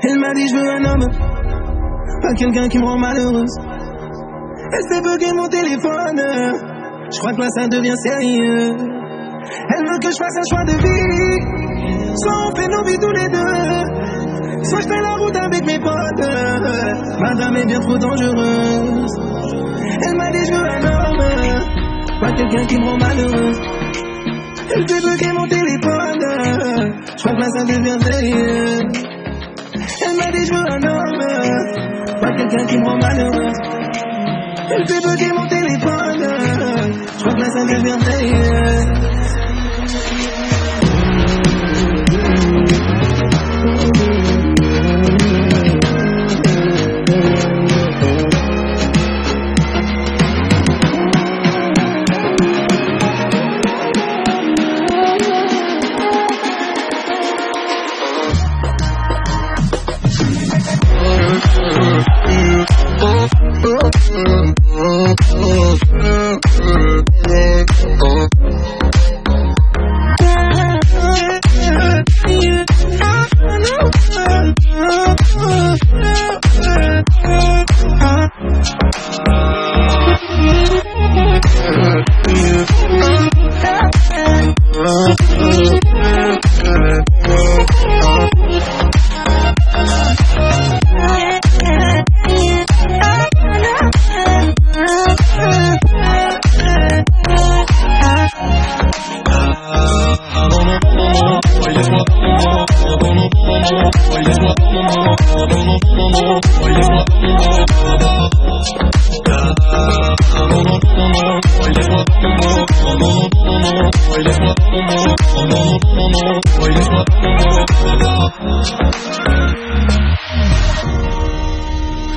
Elle m'a dit je veux un homme, pas quelqu'un qui me rend malheureuse. Elle fait bugger mon téléphone, je crois que là ça devient sérieux. Elle veut que je fasse un choix de vie, soit on fait nos vies tous les deux, soit je fais la route avec mes potes. Madame est bien trop dangereuse. Elle m'a dit je veux un homme, pas quelqu'un qui me rend malheureuse. Elle fait bugger mon téléphone, je crois que là ça devient sérieux. Elle m'a dit je veux un homme, pas quelqu'un qui me rend malheureuse. Elle fait bugger mon téléphone, je crois que là ça devient sérieux.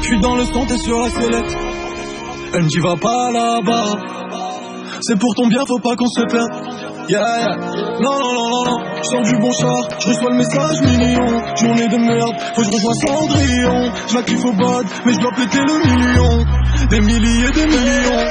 J'suis dans le son, t'es sur la sellette. Elle me dit va pas là-bas, c'est pour ton bien, faut pas qu'on se perde. Yeah, yeah. Non, non, non, non, non. J'sors du bon char, j'reçois le message million. Journée de merde, faut que j'rejoins Cendrillon. J'la kiffe au bad, mais j'dois péter le million. Des milliers, des millions.